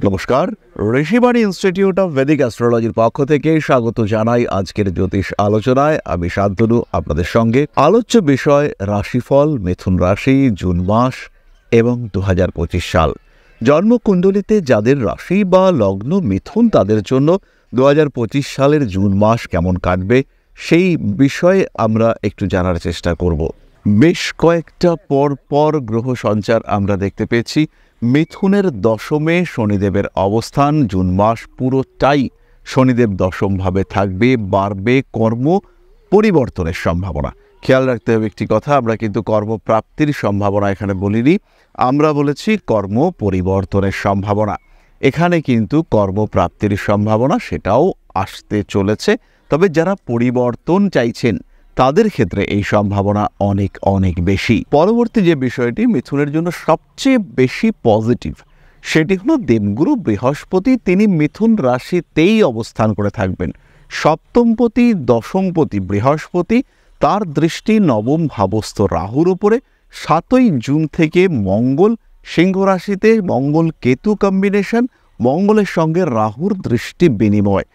নমস্কার, Rishibani institute of Vedic অ্যাস্ট্রোলজির পক্ষ থেকে স্বাগত জানাই আজকের জ্যোতিষ আলোচনায়। আমি শান্তনু আপনাদের সঙ্গে। আলোচ্য বিষয় রাশিফল, মিথুন রাশি, জুন মাস এবং 2025 সাল। জন্মকুণ্ডলিতে যাদের রাশি বা লগ্ন মিথুন, তাদের জন্য 2025 সালের জুন মাস কেমন কাটবে সেই বিষয়ে আমরা একটু জানার চেষ্টা করব। বেশ কয়েকটা পর গ্রহ সঞ্চার আমরা দেখতে পেয়েছি। মিথুনের দশমে শনিদেবের অবস্থান, জুন মাস পুরোটাই শনিদেব দশমভাবে থাকবে, বাড়বে কর্ম পরিবর্তনের সম্ভাবনা। খেয়াল রাখতে হবে একটি কথা, আমরা কিন্তু কর্মপ্রাপ্তির সম্ভাবনা এখানে বলিনি, আমরা বলেছি কর্ম পরিবর্তনের সম্ভাবনা। এখানে কিন্তু কর্মপ্রাপ্তির সম্ভাবনা সেটাও আসতে চলেছে, তবে যারা পরিবর্তন চাইছেন তাদের ক্ষেত্রে এই সম্ভাবনা অনেক বেশি। পরবর্তী যে বিষয়টি মিথুনের জন্য সবচেয়ে বেশি পজিটিভ, সেটি হলো দেবগুরু বৃহস্পতি। তিনি মিথুন রাশিতেই অবস্থান করে থাকবেন। সপ্তমপতি দশমপতি বৃহস্পতি, তার দৃষ্টি নবম ভাবস্থ রাহুর উপরে। 7ই জুন থেকে মঙ্গল সিংহ রাশিতে, মঙ্গল কেতু কম্বিনেশন, মঙ্গলের সঙ্গে রাহুর দৃষ্টি বিনিময়,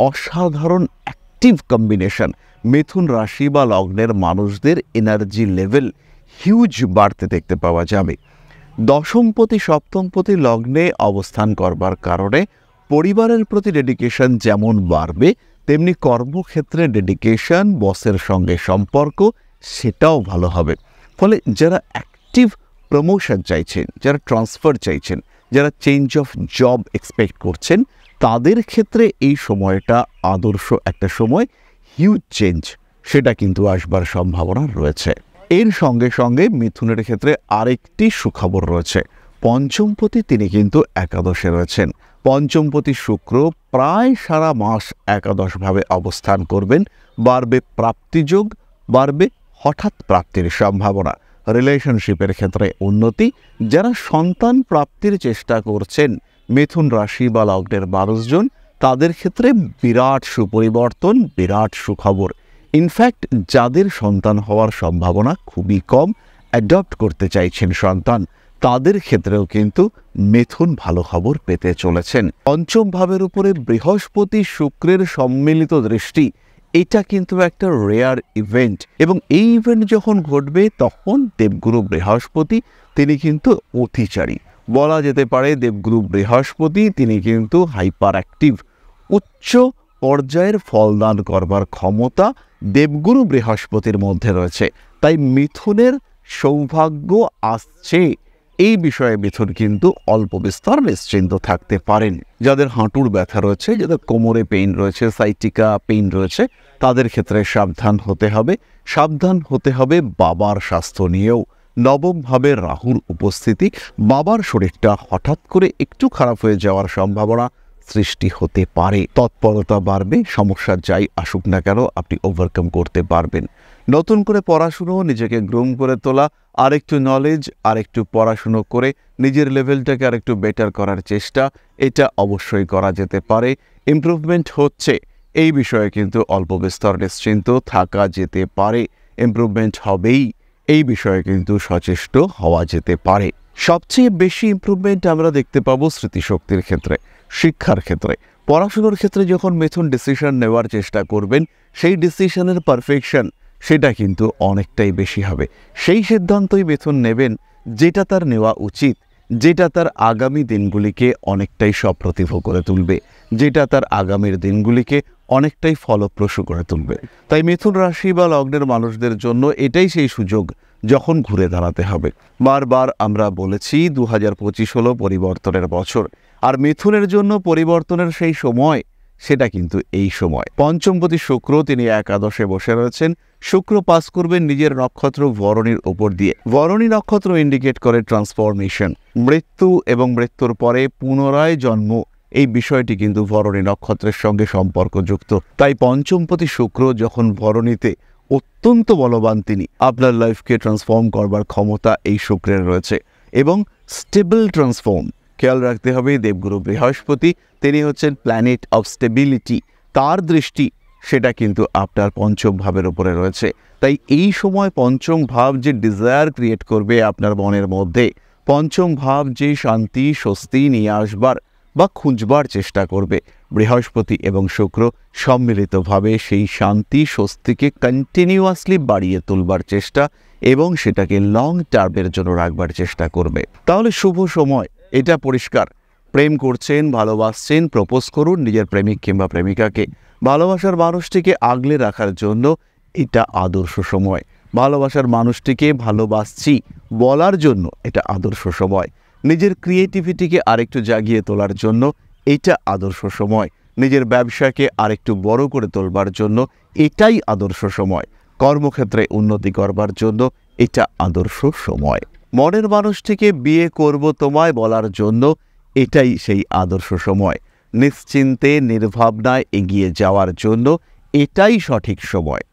অসাধারণ অ্যাক্টিভ কম্বিনেশন। মিথুন রাশি বা লগ্নের মানুষদের এনার্জি লেভেল হিউজ বাড়তে দেখতে পাওয়া যাবে। দশমপতি সপ্তমপতি লগ্নে অবস্থান করবার কারণে পরিবারের প্রতি ডেডিকেশন যেমন বাড়বে, তেমনি কর্মক্ষেত্রে ডেডিকেশন, বসের সঙ্গে সম্পর্ক সেটাও ভালো হবে। ফলে যারা অ্যাক্টিভ প্রমোশন চাইছেন, যারা ট্রান্সফার চাইছেন, যারা চেঞ্জ অফ জব এক্সপেক্ট করছেন, তাদের ক্ষেত্রে এই সময়টা আদর্শ একটা সময়। হিউজ চেঞ্জ সেটা কিন্তু আসবার সম্ভাবনা রয়েছে। এর সঙ্গে সঙ্গে মিথুনের ক্ষেত্রে আরেকটি সুখবর রয়েছে। পঞ্চমপতি তিনি কিন্তু একাদশে রয়েছেন। পঞ্চমপতি শুক্র প্রায় সারা মাস একাদশভাবে অবস্থান করবেন। বাড়বে প্রাপ্তিযোগ, বাড়বে হঠাৎ প্রাপ্তির সম্ভাবনা। রিলেশনশিপের ক্ষেত্রে উন্নতি। যারা সন্তান প্রাপ্তির চেষ্টা করছেন মিথুন রাশি বা লগ্নের মানুষজন, তাদের ক্ষেত্রে বিরাট সুপরিবর্তন, বিরাট সুখবর। ইনফ্যাক্ট যাদের সন্তান হওয়ার সম্ভাবনা খুবই কম, অ্যাডপ্ট করতে চাইছেন সন্তান, তাদের ক্ষেত্রেও কিন্তু মিথুন ভালো খবর পেতে চলেছেন। পঞ্চম ভাবের উপরে বৃহস্পতি শুক্রের সম্মিলিত দৃষ্টি, এটা কিন্তু একটা রেয়ার ইভেন্ট, এবং এই ইভেন্ট যখন ঘটবে তখন দেবগুরু বৃহস্পতি তিনি কিন্তু অতিচারী বলা যেতে পারে। দেবগুরু বৃহস্পতি তিনি কিন্তু হাইপার অ্যাক্টিভ, উচ্চ পর্যায়ের ফলদান করবার ক্ষমতা দেবগুরু বৃহস্পতির মধ্যে রয়েছে। তাই মিথুনের সৌভাগ্য আসছে, এই বিষয়ে মিথুন কিন্তু অল্প বিস্তর নিশ্চিন্ত থাকতে পারেন। যাদের হাঁটুর ব্যথা রয়েছে, যাদের কোমরে পেইন রয়েছে, সাইটিকা পেইন রয়েছে, তাদের ক্ষেত্রে সাবধান হতে হবে। সাবধান হতে হবে বাবার স্বাস্থ্য নিয়েও। নবমভাবে রাহুর উপস্থিতি, বাবার শরীরটা হঠাৎ করে একটু খারাপ হয়ে যাওয়ার সম্ভাবনা সৃষ্টি হতে পারে। তৎপরতা বাড়বে, সমস্যা যাই আসুক না কেন আপনি ওভারকাম করতে পারবেন। নতুন করে পড়াশুনো, নিজেকে গ্রুম করে তোলা, আরেকটু নলেজ, আরেকটু পড়াশুনো করে নিজের লেভেলটাকে আরেকটু বেটার করার চেষ্টা, এটা অবশ্যই করা যেতে পারে। ইমপ্রুভমেন্ট হচ্ছে, এই বিষয়ে কিন্তু অল্প বিস্তর নিশ্চিন্ত থাকা যেতে পারে। ইমপ্রুভমেন্ট হবেই, এই বিষয়ে কিন্তু সচেষ্ট হওয়া যেতে পারে। সবচেয়ে বেশি ইমপ্রুভমেন্ট আমরা দেখতে পাবো স্মৃতিশক্তির ক্ষেত্রে, শিক্ষার ক্ষেত্রে। পড়াশুনোর ক্ষেত্রে যখন মিথুন ডিসিশন নেওয়ার চেষ্টা করবেন, সেই ডিসিশনের পারফেকশন সেটা কিন্তু অনেকটাই বেশি হবে। সেই সিদ্ধান্তই মিথুন নেবেন যেটা তার নেওয়া উচিত, যেটা তার আগামী দিনগুলিকে অনেকটাই সপ্রতিভ করে তুলবে, যেটা তার আগামীর দিনগুলিকে অনেকটাই ফলপ্রসূ করে তুলবে। তাই মিথুন রাশি বা লগ্নের মানুষদের জন্য এটাই সেই সুযোগ যখন ঘুরে দাঁড়াতে হবে। বারবার আমরা বলেছি 2025 হলো পরিবর্তনের বছর, আর মিথুনের জন্য পরিবর্তনের সেই সময় সেটা কিন্তু এই সময়। পঞ্চমপতি শুক্র তিনি একাদশে বসে রয়েছেন। শুক্র পাস করবেন নিজের নক্ষত্র ভরণীর উপর দিয়ে। ভরণী নক্ষত্র ইন্ডিকেট করে ট্রান্সফরমেশন, মৃত্যু এবং মৃত্যুর পরে পুনরায় জন্ম। এই বিষয়টি কিন্তু ভরণী নক্ষত্রের সঙ্গে সম্পর্কযুক্ত। তাই পঞ্চমপতি শুক্র যখন ভরণীতে, অত্যন্ত বলবান তিনি। আপনার লাইফকে ট্রান্সফর্ম করবার ক্ষমতা এই শুক্রের রয়েছে, এবং স্টেবল ট্রান্সফর্ম। খেয়াল রাখতে হবে দেবগুরু বৃহস্পতি তিনি হচ্ছেন প্ল্যানেট অফ স্টেবিলিটি। তার দৃষ্টি সেটা কিন্তু আপনার পঞ্চম ভাবের উপরে রয়েছে। তাই এই সময় পঞ্চম ভাব যে ডিজায়ার ক্রিয়েট করবে আপনার মনের মধ্যে, পঞ্চম ভাব যে শান্তি স্বস্তি নিয়ে আসবার বা খুঁজবার চেষ্টা করবে। বৃহস্পতি এবং শুক্র সম্মিলিতভাবে সেই শান্তি স্বস্তিকে কন্টিনিউয়াসলি বাড়িয়ে তুলবার চেষ্টা এবং সেটাকে লং টার্মের জন্য রাখবার চেষ্টা করবে। তাহলে শুভ সময়, এটা পরিষ্কার। প্রেম করছেন, ভালোবাসছেন, প্রপোজ করুন নিজের প্রেমিক কিংবা প্রেমিকাকে। ভালোবাসার মানুষটিকে আগলে রাখার জন্য এটা আদর্শ সময়। ভালোবাসার মানুষটিকে ভালোবাসছি বলার জন্য এটা আদর্শ সময়। নিজের ক্রিয়েটিভিটিকে আরেকটু জাগিয়ে তোলার জন্য এটা আদর্শ সময়। নিজের ব্যবসাকে আরেকটু বড় করে তোলবার জন্য এটাই আদর্শ সময়। কর্মক্ষেত্রে উন্নতি করবার জন্য এটা আদর্শ সময়। মনের মানুষটিকে বিয়ে করব তোমায় বলার জন্য এটাই সেই আদর্শ সময়। নিশ্চিন্তে নির্ভাবনায় এগিয়ে যাওয়ার জন্য এটাই সঠিক সময়।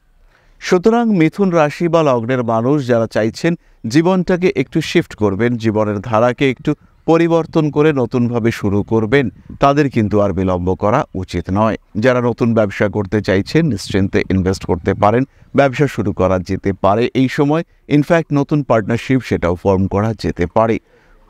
সুতরাং মিথুন রাশি বা লগ্নের মানুষ যারা চাইছেন জীবনটাকে একটু শিফট করবেন, জীবনের ধারাকে একটু পরিবর্তন করে নতুনভাবে শুরু করবেন, তাদের কিন্তু আর বিলম্ব করা উচিত নয়। যারা নতুন ব্যবসা করতে চাইছেন নিশ্চিন্তে ইনভেস্ট করতে পারেন, ব্যবসা শুরু করা যেতে পারে এই সময়। ইনফ্যাক্ট নতুন পার্টনারশিপ সেটাও ফর্ম করা যেতে পারে।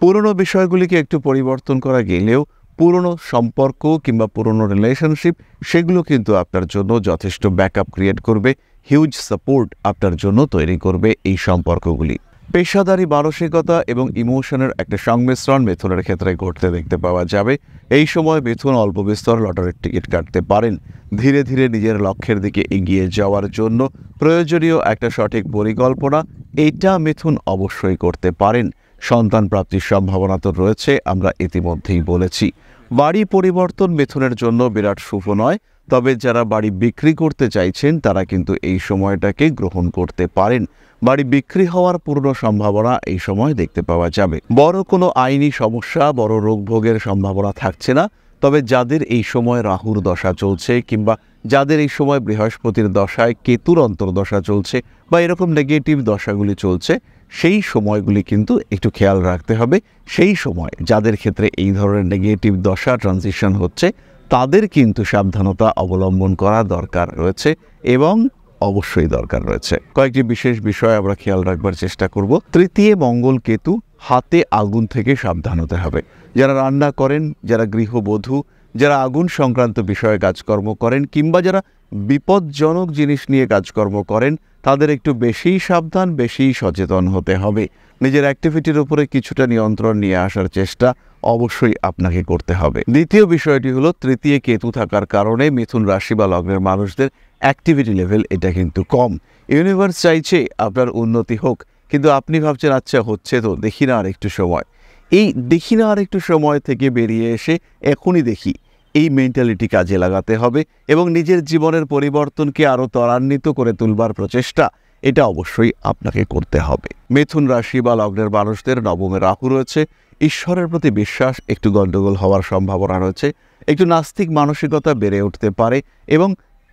পুরনো বিষয়গুলিকে একটু পরিবর্তন করা গেলেও পুরনো সম্পর্ক কিংবা পুরনো রিলেশনশিপ সেগুলো কিন্তু আপনার জন্য যথেষ্ট ব্যাকআপ ক্রিয়েট করবে, হিউজ সাপোর্ট আপনার জন্য তৈরি করবে এই সম্পর্কগুলি। পেশাদারি মানসিকতা এবং ইমোশনের একটা সংমিশ্রণ মিথুনের ক্ষেত্রে ঘটতে দেখতে পাওয়া যাবে। এই সময় মিথুন অল্প বিস্তর লটারির টিকিট কাটতে পারেন। ধীরে ধীরে নিজের লক্ষ্যের দিকে এগিয়ে যাওয়ার জন্য প্রয়োজনীয় একটা সঠিক পরিকল্পনা এটা মিথুন অবশ্যই করতে পারেন। সন্তান প্রাপ্তির সম্ভাবনা তো রয়েছে, আমরা ইতিমধ্যেই বলেছি। বাড়ি পরিবর্তন মিথুনের জন্য বিরাট শুভ নয়, তবে যারা বাড়ি বিক্রি করতে চাইছেন তারা কিন্তু এই সময়টাকে গ্রহণ করতে পারেন। বাড়ি বিক্রি হওয়ার পূর্ণ সম্ভাবনা এই সময় দেখতে পাওয়া যাবে। বড় কোনো আইনি সমস্যা, বড় রোগ ভোগের সম্ভাবনা থাকছে না। তবে যাদের এই সময় রাহুর দশা চলছে কিংবা যাদের এই সময় বৃহস্পতির দশায় কেতুর অন্তর্দশা চলছে বা এরকম নেগেটিভ দশাগুলি চলছে, সেই সময়গুলি কিন্তু একটু খেয়াল রাখতে হবে। সেই সময় যাদের ক্ষেত্রে এই ধরনের নেগেটিভ দশা ট্রানজিশন হচ্ছে তাদের কিন্তু সাবধানতা অবলম্বন করা দরকার রয়েছে এবং অবশ্যই দরকার রয়েছে। কয়েকটি বিশেষ বিষয় আমরা খেয়াল রাখবার চেষ্টা করব। তৃতীয় মঙ্গল কেতু, হাতে আগুন থেকে সাবধান হতে হবে। যারা রান্না করেন, যারা গৃহবধূ, যারা আগুন সংক্রান্ত বিষয়ে কাজকর্ম করেন কিংবা যারা বিপজ্জনক জিনিস নিয়ে কাজকর্ম করেন তাদের একটু বেশিই সাবধান, বেশিই সচেতন হতে হবে। নিজের অ্যাক্টিভিটির উপরে কিছুটা নিয়ন্ত্রণ নিয়ে আসার চেষ্টা অবশ্যই আপনাকে করতে হবে। দ্বিতীয় বিষয়টি হলো তৃতীয় কেতু থাকার কারণে মিথুন রাশি বা লগ্নের মানুষদের অ্যাক্টিভিটি লেভেল এটা কিন্তু কম। ইউনিভার্স চাইছে আপনার উন্নতি হোক, কিন্তু আপনি ভাবছেন আচ্ছা হচ্ছে তো, দেখি না আর একটু সময়। এই দেখি না আর একটু সময় থেকে বেরিয়ে এসে এখনই দেখি, এই মেন্টালিটি কাজে লাগাতে হবে এবং নিজের জীবনের পরিবর্তনকে আরও ত্বরান্বিত করে তুলবার প্রচেষ্টা এটা অবশ্যই আপনাকে করতে হবে। মিথুন রাশি বা লগ্নের মানুষদের নবমে রাহু রয়েছে। ঈশ্বরের প্রতি বিশ্বাস একটু গণ্ডগোল হওয়ার সম্ভাবনা রয়েছে। একটু নাস্তিক মানসিকতা বেড়ে উঠতে পারে এবং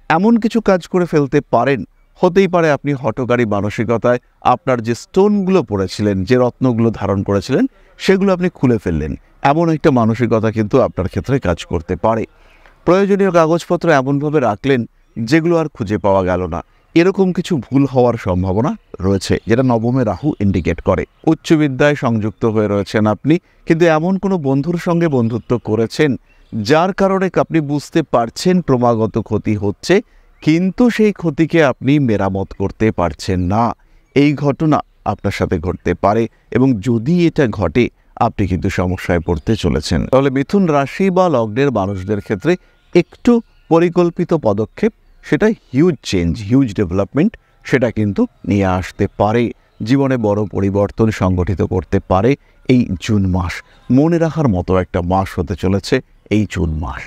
এমন কিছু কাজ করে ফেলতে পারেন, হতেই পারে আপনি হঠকারী মানসিকতায় আপনার যে স্টোনগুলো পড়েছিলেন, যে রত্নগুলো ধারণ করেছিলেন সেগুলো আপনি খুলে ফেললেন। এমন একটা মানসিকতা কিন্তু আপনার ক্ষেত্রে কাজ করতে পারে। প্রয়োজনীয় কাগজপত্র এমনভাবে রাখলেন যেগুলো আর খুঁজে পাওয়া গেল না, এরকম কিছু ভুল হওয়ার সম্ভাবনা রয়েছে, যেটা নবমে রাহু ইন্ডিকেট করে। উচ্চ বিদ্যায় সংযুক্ত হয়ে রয়েছেন আপনি, কিন্তু এমন কোনো বন্ধুর সঙ্গে বন্ধুত্ব করেছেন যার কারণে আপনি বুঝতে পারছেন ক্রমাগত ক্ষতি হচ্ছে, কিন্তু সেই ক্ষতিকে আপনি মেরামত করতে পারছেন না। এই ঘটনা আপনার সাথে ঘটতে পারে এবং যদি এটা ঘটে আপনি কিন্তু সমস্যায় পড়তে চলেছেন। তাহলে মিথুন রাশি বা লগ্নের মানুষদের ক্ষেত্রে একটু পরিকল্পিত পদক্ষেপ, সেটা হিউজ চেঞ্জ, হিউজ ডেভেলপমেন্ট সেটা কিন্তু নিয়ে আসতে পারে। জীবনে বড় পরিবর্তন সংগঠিত করতে পারে এই জুন মাস। মনে রাখার মতো একটা মাস হতে চলেছে এই জুন মাস।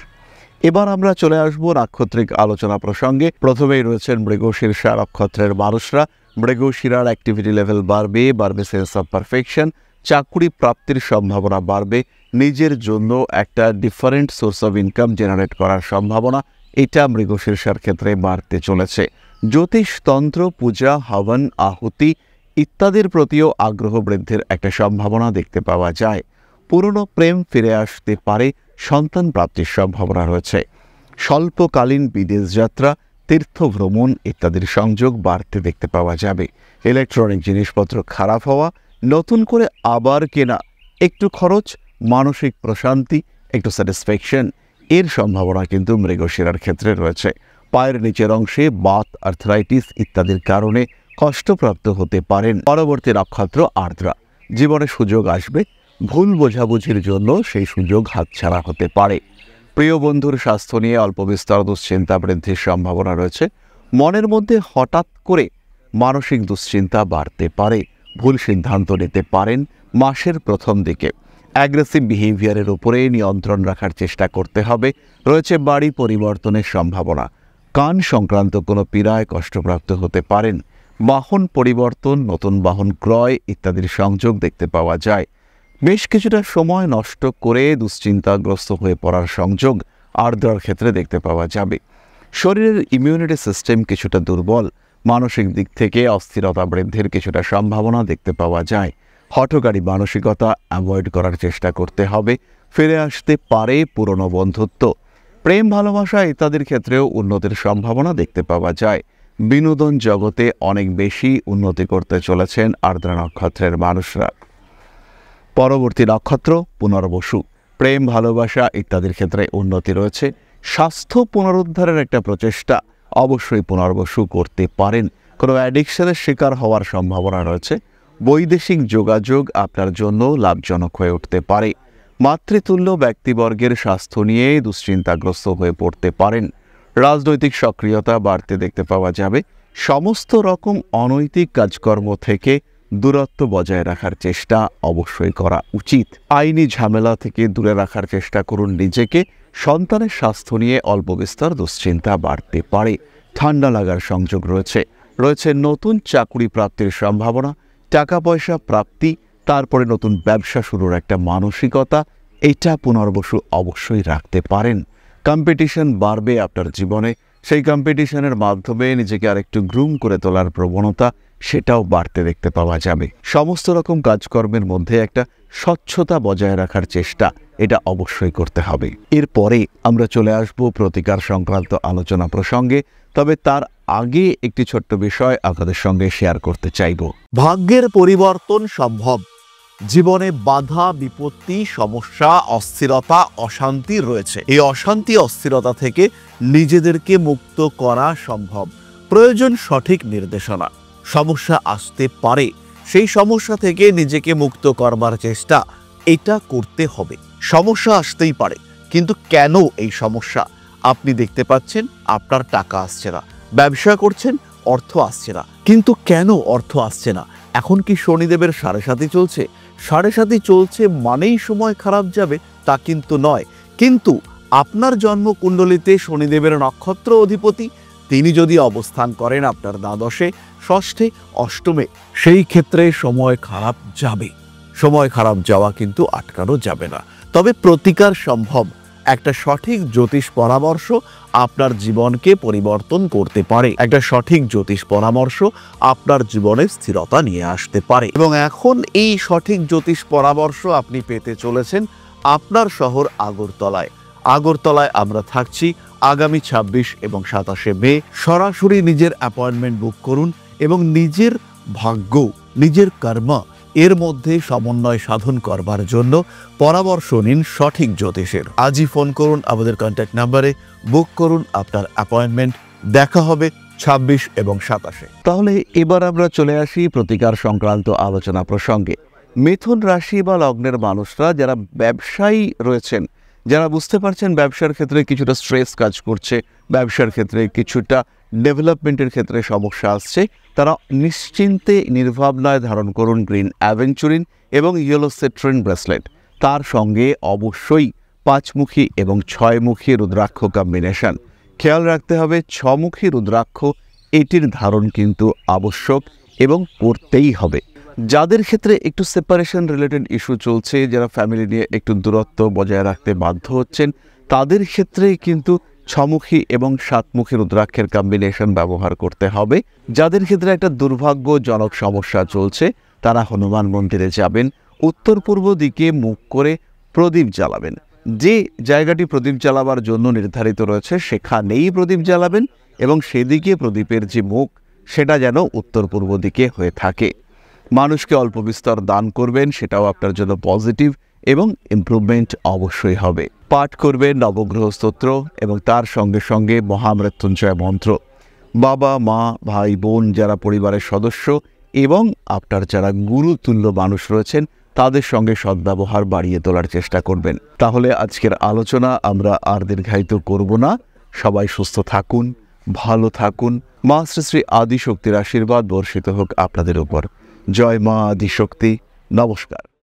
এবার আমরা চলে আসব নাক্ষত্রিক আলোচনা প্রসঙ্গে। প্রথমেই রয়েছেন মৃগশীর্ষা নক্ষত্রের মানুষরা। মৃগশিরার অ্যাক্টিভিটি লেভেল বাড়বে সেন্স অফ পারফেকশন, চাকরি প্রাপ্তির সম্ভাবনা বাড়বে, নিজের জন্য একটা different source of income generate করার সম্ভাবনা এটা মৃগশীর্ষার ক্ষেত্রে বাড়তে চলেছে। জ্যোতিষতন্ত্র, পূজা, হবন, আহুতি ইত্যাদির প্রতিও আগ্রহ বৃদ্ধির একটা সম্ভাবনা দেখতে পাওয়া যায়। পুরনো প্রেম ফিরে আসতে পারে, সন্তান প্রাপ্তির সম্ভাবনা রয়েছে। স্বল্পকালীন বিদেশ যাত্রা, তীর্থ ভ্রমণ ইত্যাদির সংযোগ বাড়তে দেখতে পাওয়া যাবে। ইলেকট্রনিক জিনিসপত্র খারাপ হওয়া, নতুন করে আবার কেনা, একটু খরচ, মানসিক প্রশান্তি একটু স্যাটিসফ্যাকশন, এর সম্ভাবনা কিন্তু মৃগশিরার ক্ষেত্রে রয়েছে। পায়ের নিচের অংশে বাত, আর্থ্রাইটিস ইত্যাদির কারণে কষ্টপ্রাপ্ত হতে পারেন। পরবর্তী নক্ষত্র আর্দ্রা। জীবনে সুযোগ আসবে, ভুল বোঝাবুঝির জন্য সেই সুযোগ হাতছাড়া হতে পারে। প্রিয় বন্ধুর স্বাস্থ্য নিয়ে অল্প বিস্তর দুশ্চিন্তা বৃদ্ধির সম্ভাবনা রয়েছে। মনের মধ্যে হঠাৎ করে মানসিক দুশ্চিন্তা বাড়তে পারে। ভুল সিদ্ধান্ত নিতে পারেন মাসের প্রথম দিকে। অ্যাগ্রেসিভ বিহেভিয়ারের উপরে নিয়ন্ত্রণ রাখার চেষ্টা করতে হবে। রয়েছে বাড়ি পরিবর্তনের সম্ভাবনা। কান সংক্রান্ত কোনো পীড়ায় কষ্টপ্রাপ্ত হতে পারেন। বাহন পরিবর্তন, নতুন বাহন ক্রয় ইত্যাদির সংযোগ দেখতে পাওয়া যায়। বেশ কিছুটা সময় নষ্ট করে দুশ্চিন্তাগ্রস্ত হয়ে পড়ার সংযোগ আর্দ্রার ক্ষেত্রে দেখতে পাওয়া যাবে। শরীরের ইমিউনিটি সিস্টেম কিছুটা দুর্বল। মানসিক দিক থেকে অস্থিরতা বৃদ্ধির কিছুটা সম্ভাবনা দেখতে পাওয়া যায়। হঠকারী মানসিকতা অ্যাভয়েড করার চেষ্টা করতে হবে। ফিরে আসতে পারে পুরনো বন্ধুত্ব। প্রেম, ভালোবাসা ইত্যাদির ক্ষেত্রেও উন্নতির সম্ভাবনা দেখতে পাওয়া যায়। বিনোদন জগতে অনেক বেশি উন্নতি করতে চলেছেন আর্দ্রা নক্ষত্রের মানুষরা। পরবর্তী নক্ষত্র পুনর্বসু। প্রেম, ভালোবাসা ইত্যাদির ক্ষেত্রে উন্নতি রয়েছে। স্বাস্থ্য পুনরুদ্ধারের একটা প্রচেষ্টা অবশ্যই পুনর্বসু করতে পারেন। কোনো অ্যাডিকশনের শিকার হওয়ার সম্ভাবনা রয়েছে। বৈদেশিক যোগাযোগ আপনার জন্য লাভজনক হয়ে উঠতে পারে। মাতৃতুল্য ব্যক্তিবর্গের স্বাস্থ্য নিয়ে দুশ্চিন্তাগ্রস্ত হয়ে পড়তে পারেন। রাজনৈতিক সক্রিয়তা বাড়তে দেখতে পাওয়া যাবে। সমস্ত রকম অনৈতিক কাজকর্ম থেকে দূরত্ব বজায় রাখার চেষ্টা অবশ্যই করা উচিত। আইনি ঝামেলা থেকে দূরে রাখার চেষ্টা করুন নিজেকে। সন্তানের স্বাস্থ্য নিয়ে অল্প বিস্তর দুশ্চিন্তা বাড়তে পারে। ঠান্ডা লাগার সংযোগ রয়েছে নতুন চাকরি প্রাপ্তির সম্ভাবনা, টাকা পয়সা প্রাপ্তি, তারপরে নতুন ব্যবসা শুরুর একটা মানসিকতা, এটা পুনর্বসু অবশ্যই রাখতে পারেন। কম্পিটিশন বাড়বে আপনার জীবনে। সেই কম্পিটিশনের মাধ্যমে নিজেকে আরেকটু গ্রুম করে তোলার প্রবণতা, সেটাও বাড়তে দেখতে পাওয়া যাবে। সমস্ত রকম কাজকর্মের মধ্যে একটা স্বচ্ছতা বজায় রাখার চেষ্টা, এটা অবশ্যই করতে হবে। এরপরে আমরা চলে আসব প্রতিকার সংক্রান্ত আলোচনা প্রসঙ্গে। তবে তার আগে একটি ছোট্ট বিষয় আপনাদের সঙ্গে শেয়ার করতে চাইব। ভাগ্যের পরিবর্তন সম্ভব। জীবনে বাধা, বিপত্তি, সমস্যা, অস্থিরতা, অশান্তি রয়েছে। এই অশান্তি, অস্থিরতা থেকে নিজেদেরকে মুক্ত করা সম্ভব। প্রয়োজন সঠিক নির্দেশনা। সমস্যা আসতে পারে, সেই সমস্যা থেকে নিজেকে মুক্ত করবার চেষ্টা এটা করতে হবে। সমস্যা আসতেই পারে, কিন্তু কেন এই সমস্যা? আপনি দেখতে পাচ্ছেন আপনার টাকা আসছে না, ব্যবসা করছেন, অর্থ আসছে না, কিন্তু কেন অর্থ আসছে না? এখন কি শনিদেবের 7.5 চলছে? 7.5 চলছে মানেই সময় খারাপ যাবে তা কিন্তু নয়। কিন্তু আপনার জন্মকুণ্ডলিতে শনিদেবের নক্ষত্র অধিপতি, তিনি যদি অবস্থান করেন আপনার দ্বাদশে, ষষ্ঠে, অষ্টমে, সেই ক্ষেত্রে সময় খারাপ যাবে। সময় খারাপ যাওয়া কিন্তু আটকানো যাবে না। তবে প্রতিকার সম্ভব। একটা সঠিক জ্যোতিষ পরামর্শ আপনার জীবনকে পরিবর্তন করতে পারে। একটা সঠিক জ্যোতিষ পরামর্শ আপনার জীবনে স্থিরতা নিয়ে আসতে পারে। এবং এখন এই সঠিক জ্যোতিষ পরামর্শ আপনি পেতে চলেছেন আপনার শহর আগরতলায়। আগরতলায় আমরা থাকছি আগামী 26 এবং 27 মে। সরাসরি নিজের অ্যাপয়েন্টমেন্ট বুক করুন এবং নিজের ভাগ্য, নিজের কর্ম এর মধ্যে সমন্বয় সাধন করবার জন্য পরামর্শ নিন সঠিক জ্যোতিষের। আজই ফোন করুন আমাদের কন্ট্যাক্ট নাম্বারে, বুক করুন আপনার অ্যাপয়েন্টমেন্ট। দেখা হবে 26 এবং 27-এ। তাহলে এবার আমরা চলে আসি প্রতিকার সংক্রান্ত আলোচনা প্রসঙ্গে। মিথুন রাশি বা লগ্নের মানুষরা যারা ব্যবসায়ী রয়েছেন, যারা বুঝতে পারছেন ব্যবসার ক্ষেত্রে কিছুটা স্ট্রেস কাজ করছে, ব্যবসার ক্ষেত্রে কিছুটা ডেভেলপমেন্টের ক্ষেত্রে সমস্যা আসছে, তারা নিশ্চিন্তে নির্ভাবনায় ধারণ করুন গ্রিন অ্যাভেঞ্চুরিন এবং ইয়েলো সিট্রিন ব্রেসলেট। তার সঙ্গে অবশ্যই 5মুখী এবং 6মুখী রুদ্রাক্ষ কম্বিনেশন। খেয়াল রাখতে হবে 6মুখী রুদ্রাক্ষ, এটির ধারণ কিন্তু আবশ্যক এবং করতেই হবে। যাদের ক্ষেত্রে একটু সেপারেশন রিলেটেড ইস্যু চলছে, যারা ফ্যামিলি নিয়ে একটু দূরত্ব বজায় রাখতে বাধ্য হচ্ছেন, তাদের ক্ষেত্রে কিন্তু 6মুখী এবং 7মুখী রুদ্রাক্ষের কম্বিনেশন ব্যবহার করতে হবে। যাদের ক্ষেত্রে একটা দুর্ভাগ্যজনক সমস্যা চলছে, তারা হনুমান মন্দিরে যাবেন, উত্তর পূর্ব দিকে মুখ করে প্রদীপ জ্বালাবেন। যে জায়গাটি প্রদীপ জ্বালাবার জন্য নির্ধারিত রয়েছে সেখানেই প্রদীপ জ্বালাবেন এবং সেদিকে প্রদীপের যে মুখ, সেটা যেন উত্তর পূর্ব দিকে হয়ে থাকে। মানুষকে অল্প বিস্তর দান করবেন, সেটাও আপনার জন্য পজিটিভ এবং ইমপ্রুভমেন্ট অবশ্যই হবে। পাঠ করবেন নবগ্রহ স্তোত্র এবং তার সঙ্গে সঙ্গে মহামৃত্যুঞ্জয় মন্ত্র। বাবা, মা, ভাই, বোন যারা পরিবারের সদস্য এবং আপনার যারা গুরুতুল্য মানুষ রয়েছেন তাদের সঙ্গে সদ্ব্যবহার বাড়িয়ে তোলার চেষ্টা করবেন। তাহলে আজকের আলোচনা আমরা আর দীর্ঘায়িত করব না। সবাই সুস্থ থাকুন, ভালো থাকুন। মা শ্রী শ্রী আদিশক্তির আশীর্বাদ বর্ষিত হোক আপনাদের উপর। জয় মা আদিশক্তি। নমস্কার।